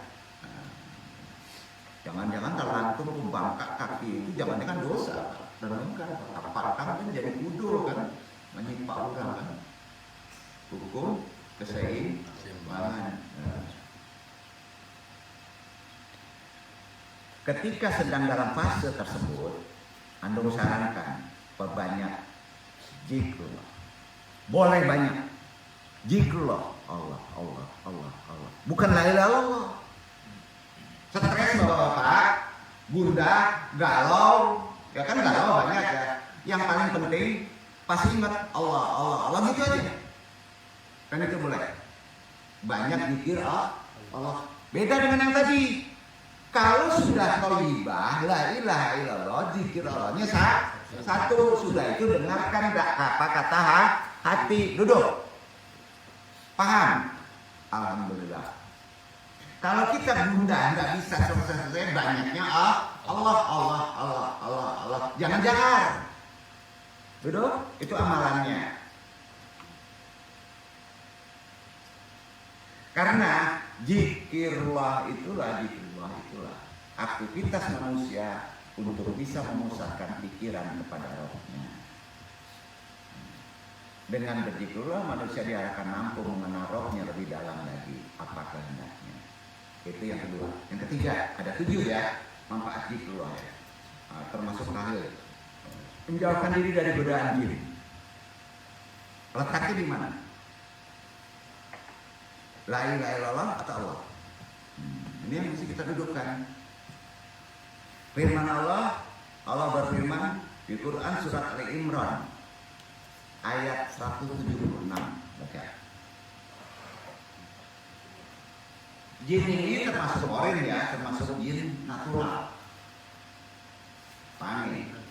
Jangan-jangan terlantung pembangkak kaki itu jangan-jangan dosa. Dan enggak, apakah kan jadi kudul kan, menyimpang orang kan. Hukum keseimbangan. Ketika sedang dalam fase tersebut, Anda sarankan perbanyak zikrullah. Boleh banyak zikrullah. Allah. Bukan la ilaha illallah. Stres bapak-bapak, gundah, galau, ya kan galau banyak ya. Yang paling penting pasti ingat Allah gitu aja. Kan itu boleh. Banyak zikir Allah. Beda dengan yang tadi. Kalau sudah thayyibah, la ilaha illallah, zikir Allahnya satu, sudah itu dengarkan apa kata hati. Duduk. Paham? Alhamdulillah. Kalau kita gundah nggak bisa selesai banyaknya Allah. Jangan. Duduk, itu amalannya. Karena zikirullah itulah aktivitas manusia untuk bisa memusatkan pikiran kepada rohnya. Dengan berzikirullah manusia diarahkan mampu mengenal rohnya lebih dalam lagi apa kehendaknya. Itu yang kedua. Yang ketiga, ada 7 ya manfaat zikrullah ya. Termasuk tahlil. Menjauhkan diri dari godaan jin. Letaknya di mana? La ilaha illallah atau Allah? Ini yang mesti kita dudukkan. Firman Allah berfirman di Quran surat Ali Imran ayat 176. Baca. Jin ini termasuk orang ya, termasuk jin natural. Paham ini?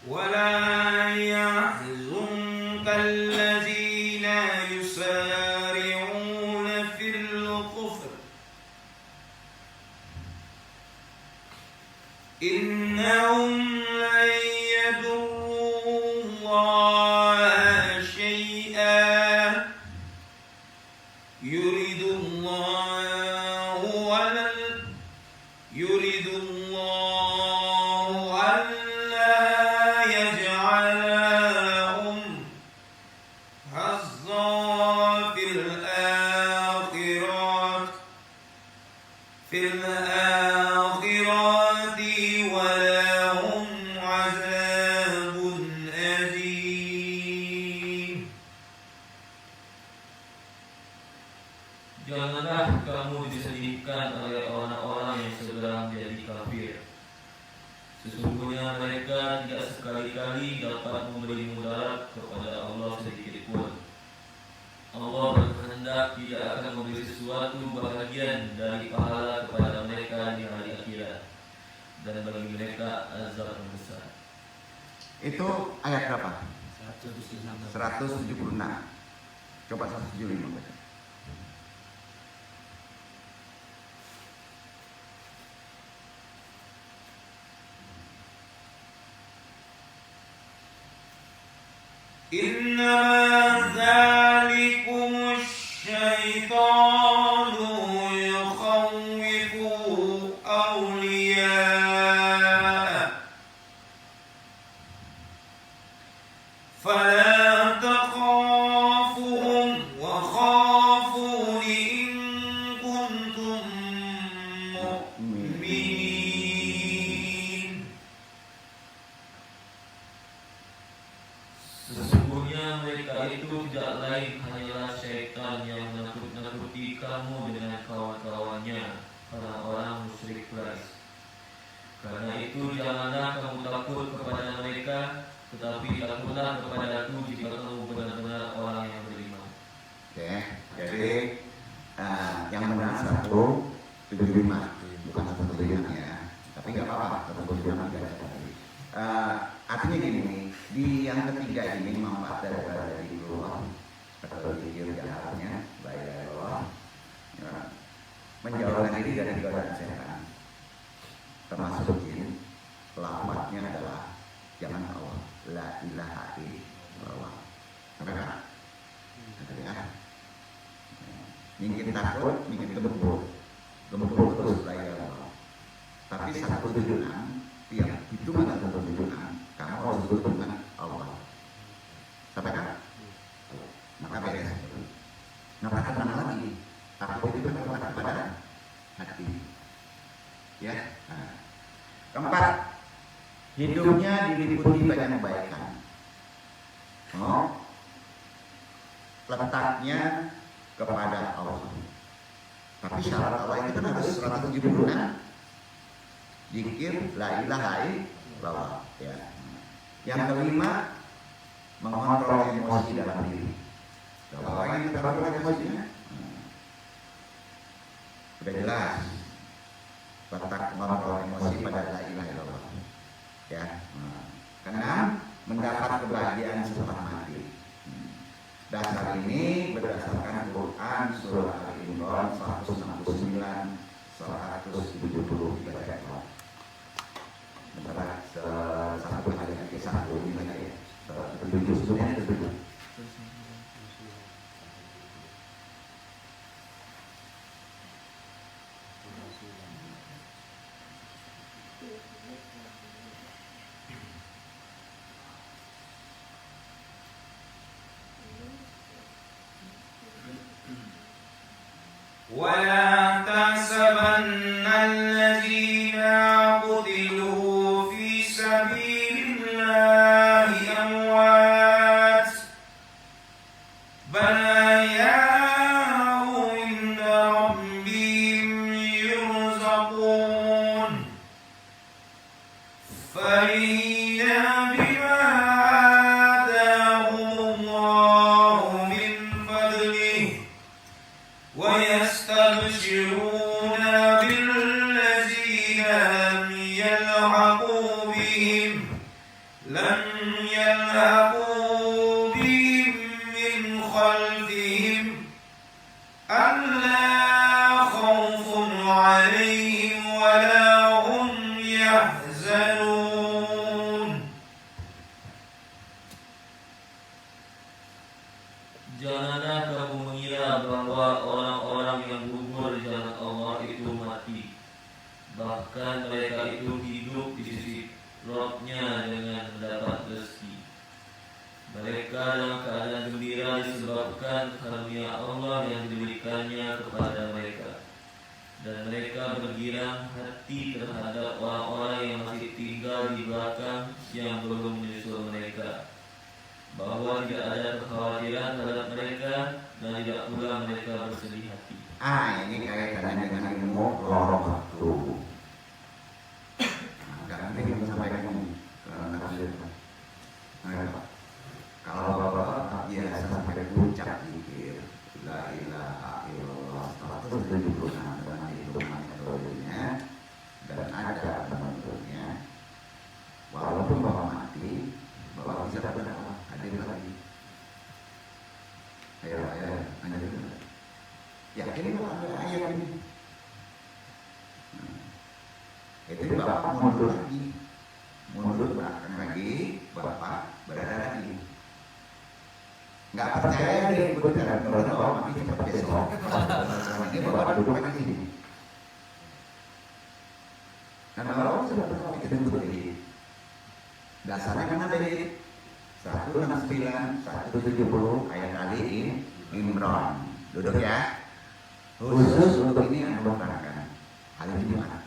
ولا يحزنك الذين يسارعون في الكفر إنهم لن يضروا الله شيئا يريد الله ألا يجعل لهم حظا في الآخرة ولهم عذاب أليم. Janganlah kamu disedihkan oleh orang-orang yang sedang jadi kafir. Sesungguhnya mereka tidak sekali-kali dapat memberi mudarat kepada Allah sedikit pun. Allah berkehendak tidak akan memberi sesuatu bahagian dari pahala kepada mereka di hari akhirat, dan bagi mereka azab yang besar. Itu ayat berapa? 176. Coba 175 baca. إنما ذلكم الشيطان يخوف أولياءه فلا تخافوهم وخافون إن كنتم مؤمنين. Sesungguhnya mereka itu tidak lain hanyalah syaitan yang menakut-nakuti kamu dengan kawan-kawannya, orang-orang musyrik Quraisy. Karena itu janganlah kamu takut kepada mereka, tetapi takutlah kepadaku jika kamu benar-benar orang yang beriman. Oke, jadi yang benar 175, bukan 175 ya. Tapi nggak apa-apa, 175 biasa tadi. Artinya gini, di yang ketiga ini manfaat daripada dari keluar atau zikir jahatnya baik dari Allah, ya, menjauhkan diri dari godaan setan, termasuk jin. Lafadznya adalah jangan Allah, la ilaha illallah. Sampai kan? Ya. Mungkin takut, mungkin gembur terus la ilaha illallah. Tapi 176 yang hitungan 176 kamu harus sebut dengan Allah. Sampai kan? Maka beres. Ngapakah mana lagi? Takut itu melekat kepada hati. Ya. Nah. Keempat, hidupnya diliputi banyak kebaikan. Oh, letaknya kepada Allah. Tapi syarat Allah itu kan harus 176. Zikir la ilaha illallah. Ya. Yang kelima, mengontrol emosi dalam diri. Kalau ingin kita kontrol emosinya, sudah jelas. Letak mengontrol emosi pada la ilaha illallah. Ya. Keenam, mendapat kebahagiaan setelah mati. Dasar ini berdasarkan Quran surah Al-Imran 169 170 dibaca. Sementara satu lagi satu ini lagi tertuju sebenarnya tertuju. ولا تحسبن الذين قتلوا في سبيل الله أموات بل أحياء عند ربهم يرزقون فرحين بما آتاهم الله من فضله ويستبشرون بالذين لم يلحقوا بهم من خلفهم ألا خوف عليهم ولا هم يحزنون. Janganlah kamu mengira bahwa orang-orang yang gugur di jalan Allah itu mati. Bahkan mereka itu hidup di sisi Rabb-nya dengan mendapat rezeki. Mereka dalam keadaan gembira disebabkan karunia Allah yang diberikannya kepada mereka. Dan mereka bergirang hati terhadap orang-orang yang masih tinggal di belakang yang belum menyusul mereka, bahwa tidak ada kekhawatiran terhadap mereka dan tidak pula mereka bersedih hati. Ini kaitannya dengan ilmu lorong waktu. Nanti kita sampaikan kalau bapak biasa sampai puncak zikir, la ilaha illallah 176 dengan hitungan metodenya dan ada penentunya. Walaupun Bapak mati, Bapak bisa berdoa hadir lagi. Ayo, lanjut. Yakin Bapak ada ayat ini? Itu Bapak mundur lagi, mundur belakang lagi, Bapak berada lagi. Nggak percaya dia ikut jalan Bapak mati cepat besok. Ini Bapak duduk lagi di sini. Karena orang sudah berdoa kita duduk di dasarnya kan ada di 169, 170 ayat Ali Imran. Duduk ya. Khusus untuk ini yang merupakan hari Jumat.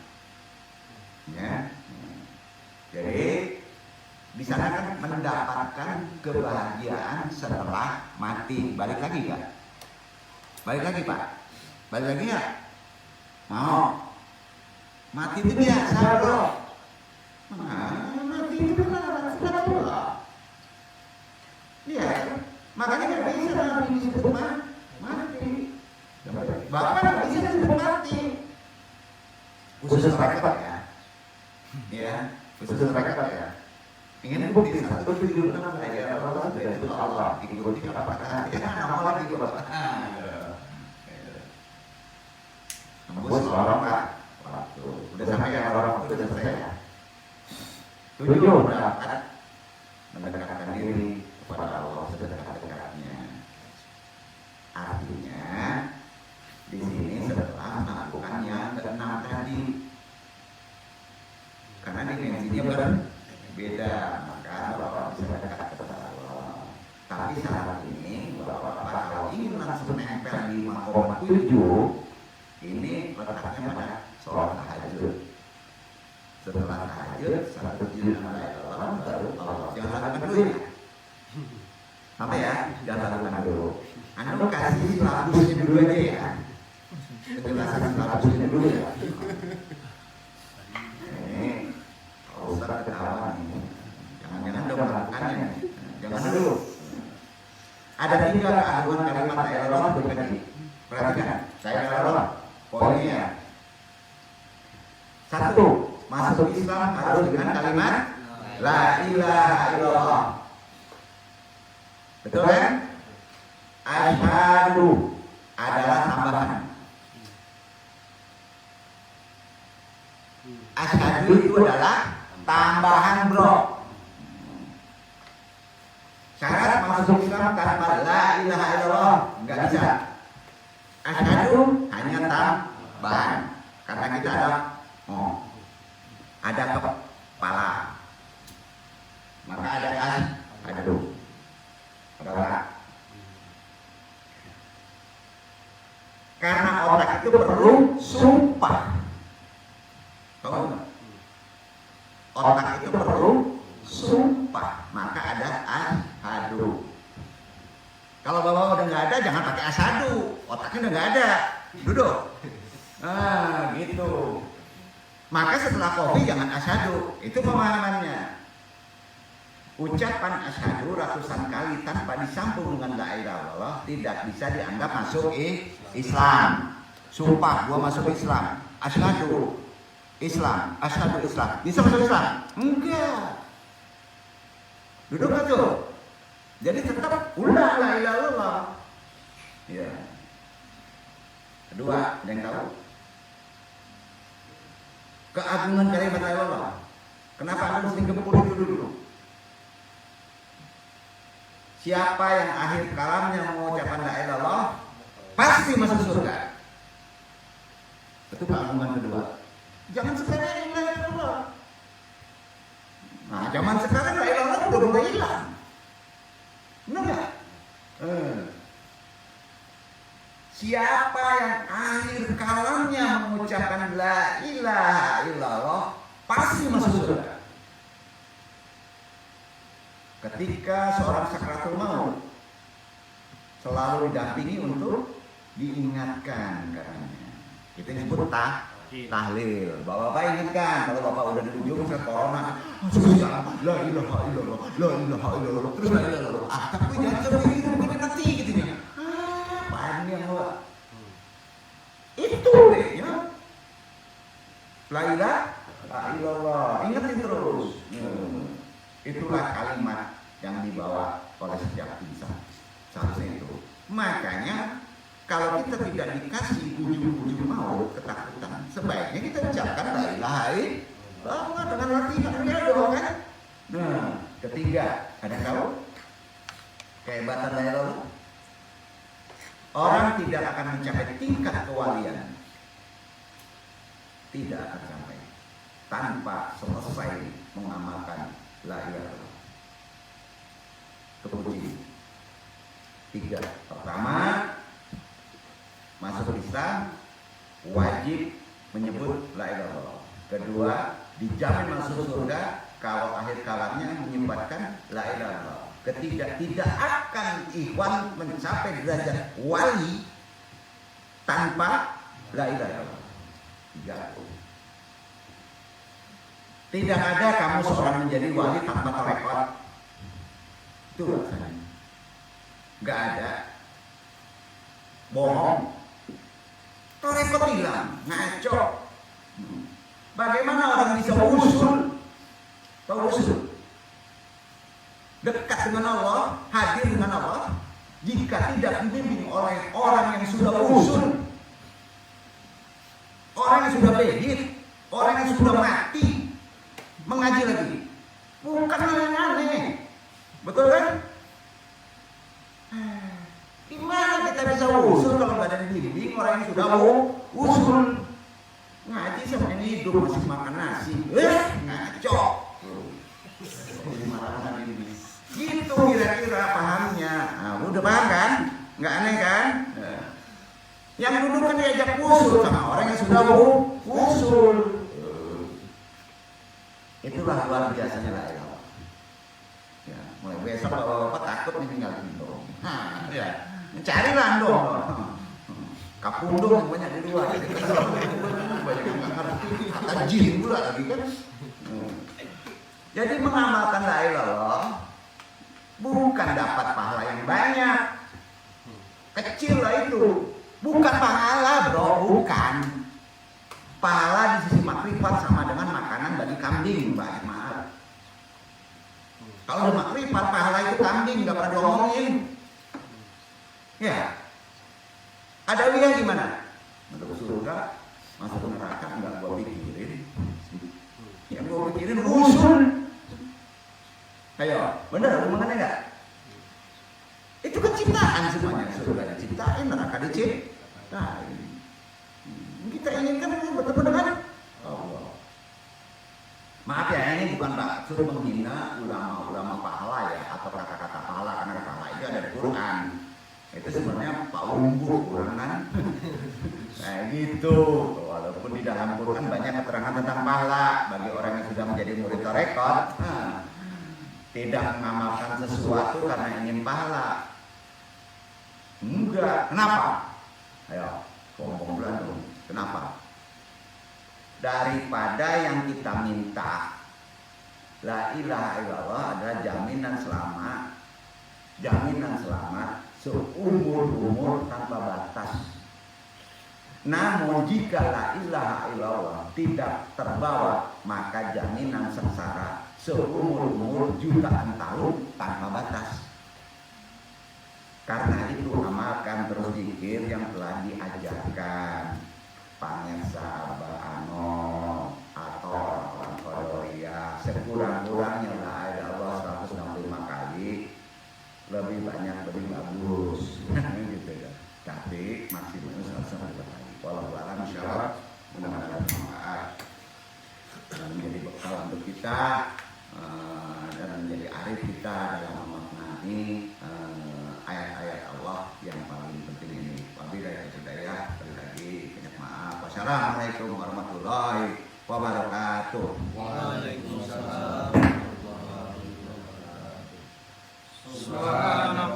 Ya. Jadi di sana kan mendapatkan kebahagiaan setelah mati. Balik lagi Pak? Balik lagi Pak? Balik lagi ya? Mau? Mati itu biasa bro. Mati itu kan iya, makanya nggak bisa Nabi disebut mati. Bapak nggak bisa disebut mati. Khusus mereka ya. Ya, khusus mereka ya. Ingin bukti 176 ayat Allah dari Allah ikuti apakah ya nama lagi Bapak. Tembus lorong Pak. Udah sampai ya lorong sudah selesai ya. 7 mendekatkan diri kepada Allah sedekat-dekatnya. Artinya di sini setelah melakukan yang keenam tadi, karena dimensinya berbeda, maka Bapak bisa dekat kepada Allah. Tapi saat ini Bapak kalau ingin langsung nempel di 5,7, ini letaknya pada sholat tahajud. Setelah tahajud, 176 Allah baru Allah. Jangan lakukan dulu ya. Sampai ya, jangan lakukan dulu. Anda kasih silabusnya dulu aja ya. Penjelasan silabusnya dulu ya. Ini kalau Ustaz ketawa nih, jangan-jangan udah melakukannya. Jangan dulu. Ada 3 keagungan kalimat la ilaha illallah tadi. Perhatikan, la ilaha illallah. Poinnya 1, masuk Islam harus dengan kalimat la ilaha illallah. Betul kan? Asyhadu adalah tambahan. Asyhadu itu adalah tambahan bro. Syarat masuk Islam tanpa la ilaha illallah nggak bisa. Asyhadu hanya tambahan. Karena kita ada kepala, maka ada asyhadu. Karena otak itu perlu sumpah. Tahu nggak? Otak itu perlu sumpah, maka ada asyhadu. Kalau bapak udah nggak ada, jangan pakai asyhadu. Otaknya udah nggak ada. Duduk. Gitu. Maka setelah kopi jangan asyhadu. Itu pemahamannya. Ucapan asyhadu ratusan kali tanpa disambung dengan la ilaha illallah tidak bisa dianggap masuk Islam. Sumpah gua masuk Islam. Asyhadu Islam, asyhadu Islam. Bisa masuk Islam? Enggak. Duduk gak tuh? Jadi tetap la ilaha illallah. Ya. Kedua, ada yang tahu? Keagungan kalimat la ilaha illallah. Kenapa Anda mesti gempur itu dulu? Siapa yang akhir kalamnya mengucapkan la ilaha illallah pasti masuk surga. Itu keagungan kedua. Jangan sekarang la ilaha illallah. Nah, zaman sekarang la ilaha illallah udah mulai hilang. Benar nggak? Siapa yang akhir kalamnya mengucapkan la ilaha illallah pasti masuk surga. Ketika seorang sakratul maut selalu didampingi untuk diingatkan katanya. Itu disebut tahlil. Bapak-bapak ingatkan kalau bapak udah di ujung corona, la ilaha illallah, la ilaha illallah, terus la ilaha illallah. Tapi jangan sampai itu nanti gitu ya. yang Allah. Itu ya. La ilaha illallah. Ingatin terus. Itulah kalimat yang dibawa oleh setiap insan. Seharusnya itu. Makanya kalau kita tidak dikasih ujung-ujung mau ketakutan, sebaiknya kita ucapkan la ilaha illallah dengan arti yang dong kan. Nah, ketiga, ada tahu kehebatan la ilaha illallah? Orang tidak akan mencapai tingkat kewalian, tidak akan sampai tanpa selesai mengamalkan la ilaha illallah. Kepuji. Tiga. Pertama, masuk Islam wajib menyebut la ilaha illallah. Kedua, dijamin masuk surga kalau akhir kalamnya menyebutkan la ilaha illallah. Ketiga, tidak akan ikhwan mencapai derajat wali tanpa la ilaha illallah. Tiga. Tidak ada kamu seorang menjadi wali tanpa tarekat. Itu rasanya. Gak ada. Bohong. Tarekat hilang, ngaco. Bagaimana orang bisa usul? Tahu usul? Dekat dengan Allah, hadir dengan Allah, jika tidak dibimbing oleh orang yang sudah usul, orang yang sudah behit, orang yang sudah mati, mengaji lagi. Bukan hal yang aneh. Betul kan? Gimana kita bisa usul kalau nggak ada dibimbing orang yang sudah usul? Ngaji sama yang hidup masih makan nasi. Ngaco. Gitu kira-kira pahamnya. Nah, udah paham kan? Nggak aneh kan? Yang duduk kan diajak usul sama orang yang sudah usul. Itulah luar biasanya la ilaha illallah. Ya, mulai besok kalau bapak takut nih tinggal dong. Ya, carilah dong. Kapundung yang banyak di luar. Banyak yang nggak ngerti. Kata jin pula lagi kan. Jadi mengamalkan la ilaha illallah bukan dapat pahala yang banyak. Kecil lah itu. Bukan pahala bro, bukan. Pahala di sisi makrifat sama dengan makanan bagi kambing, Mbak. Maaf. Kalau makrifat pahala itu kambing, nggak pernah diomongin. Ya. Ada dia gimana? Masuk surga, masuk neraka, nggak gua pikirin. Yang gua pikirin usul. Ayo, bener hubungannya nggak? Itu kan ciptaan semuanya. Surga diciptain, neraka diciptain. Kita inginkan bertemu dengan Allah. Maaf ya, ini bukan maksud menghina ulama-ulama pahala ya, atau kata-kata pahala, karena pahala itu ada di Quran. Itu sebenarnya Pak Umbu kan. Nah gitu. Walaupun di dalam Quran banyak keterangan tentang pahala bagi orang yang sudah menjadi murid tarekat. Tidak mengamalkan sesuatu karena ingin pahala. Enggak. Kenapa? Ayo, ngomong dong. Kenapa? Daripada yang kita minta, la ilaha illallah adalah jaminan selamat seumur-umur tanpa batas. Namun jika la ilaha illallah tidak terbawa, maka jaminan sengsara seumur-umur jutaan tahun tanpa batas. Karena itu amalkan terus zikir yang telah diajarkan Pangersa Ano atau orang Qadariyah, sekurang-kurangnya la ilaha illallah 165 kali, lebih banyak lebih bagus. Gitu ya. Tapi maksimalnya 165 kali. Walau alam insyaallah mudah-mudahan bermanfaat dan menjadi bekal untuk kita dan menjadi arif kita dalam memaknai ayat-ayat Allah yang paling penting ini. Wabillahi hidayah. Assalamualaikum warahmatullahi wabarakatuh. Waalaikumsalam warahmatullahi wabarakatuh.